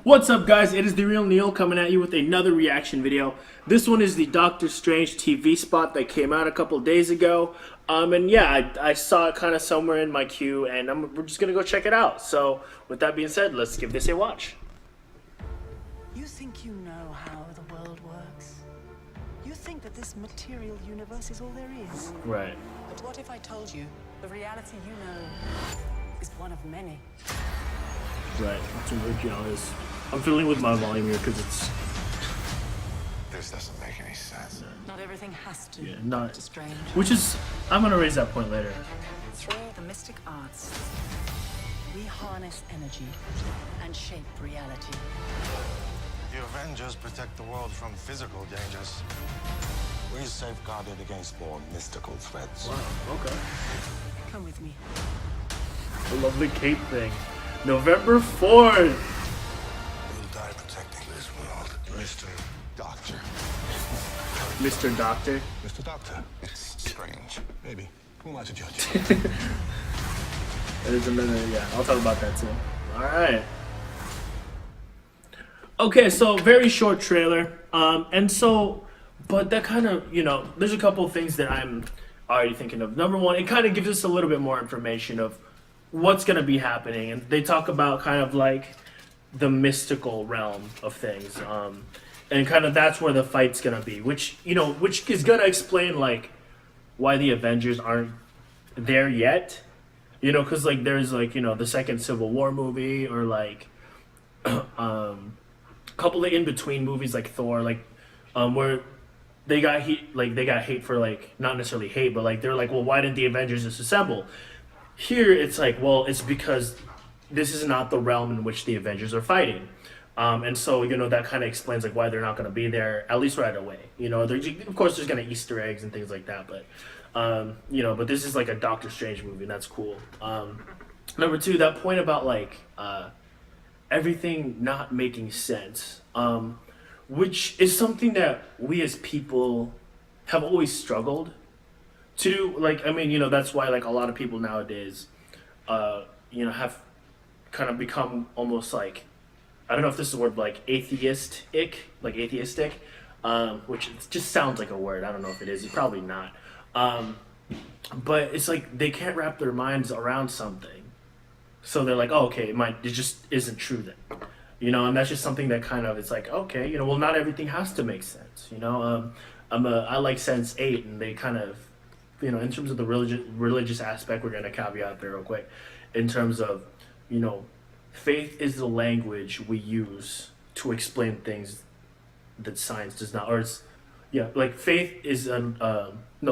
What's up, guys? It is The Real Neil coming at you with another reaction video. This one is the Doctor Strange TV spot that came out a couple days ago. And yeah, I saw it kind of somewhere in my queue, and we're just going to go check it out. So with that being said, let's give this a watch. You think you know how the world works? You think that this material universe is all there is? Right. But what if I told you the reality you know is one of many? Right. I'm fiddling with my volume here because it's... This doesn't make any sense. Not everything has to. Yeah, not... Doctor Strange. Which is... I'm going to raise that point later. Through the mystic arts, we harness energy and shape reality. The Avengers protect the world from physical dangers. We safeguard it against more mystical threats. Wow, okay. Come with me. I love the cape thing. November 4th! You'll die protecting this world, Mr. Doctor. Mr. Doctor? Mr. Doctor. It's strange. Maybe. Who am I to judge? There's another, yeah, I'll talk about that too. Alright. Okay, so very short trailer. But that kind of, there's a couple of things that I'm already thinking of. Number one, it kind of gives us a little bit more information of what's going to be happening. And they talk about kind of like the mystical realm of things. And kind of that's where the fight's going to be, which is going to explain like why the Avengers aren't there yet. Because like there's like, the second Civil War movie or like a couple of in-between movies like Thor, like where they got hate for like, not necessarily hate, but like they're like, well, why didn't the Avengers disassemble? Here it's like, well, it's because this is not the realm in which the Avengers are fighting. And so, that kind of explains like why they're not going to be there, at least right away. Of course there's going to Easter eggs and things like that, but, but this is like a Doctor Strange movie, and that's cool. Number two, that point about like everything not making sense, which is something that we as people have always struggled to do. Like, that's why like a lot of people nowadays, have kind of become almost like, I don't know if this is a word, like atheistic, which just sounds like a word. I don't know if it is. It's probably not. But it's like they can't wrap their minds around something. So they're like, oh, okay, it just isn't true then. And that's just something that kind of, it's like, okay, well, not everything has to make sense. I like Sense8, and they kind of, in terms of the religious aspect, we're going to caveat there real quick, in terms of, faith is the language we use to explain things that science does not, faith is,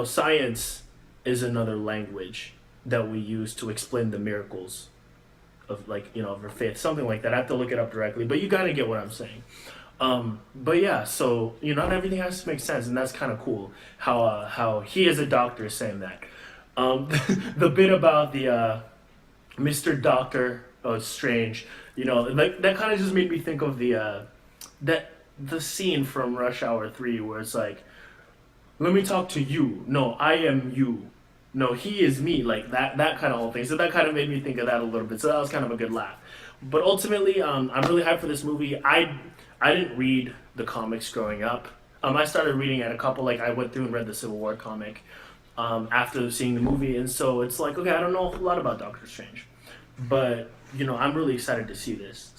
science is another language that we use to explain the miracles of of our faith, something like that. I have to look it up directly, but you gotta get what I'm saying. But yeah, so not everything has to make sense, and that's kind of cool how he as a doctor is saying that. The bit about the Mr. Doctor Strange, like that kind of just made me think of the scene from Rush Hour 3 where it's like, let me talk to you. No, I am you. No, he is me. Like that kind of whole thing. So that kind of made me think of that a little bit. So that was kind of a good laugh. But ultimately, I'm really hyped for this movie. I didn't read the comics growing up. I started reading at a couple, like I went through and read the Civil War comic after seeing the movie. And so it's like, okay, I don't know a whole lot about Doctor Strange. But, I'm really excited to see this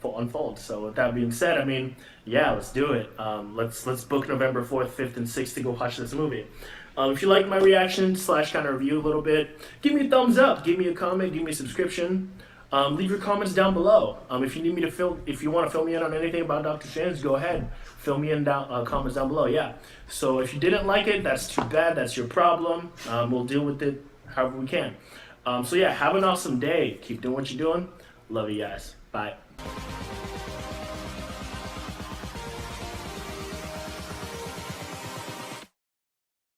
unfold. So with that being said, yeah, let's do it. Let's book November 4th, 5th, and 6th to go watch this movie. If you like my reaction / kind of review a little bit, give me a thumbs up, give me a comment, give me a subscription. Leave your comments down below. If you want to fill me in on anything about Doctor Strange, go ahead. Fill me in comments down below, yeah. So if you didn't like it, that's too bad, that's your problem. We'll deal with it however we can. So yeah, have an awesome day. Keep doing what you're doing. Love you guys. Bye.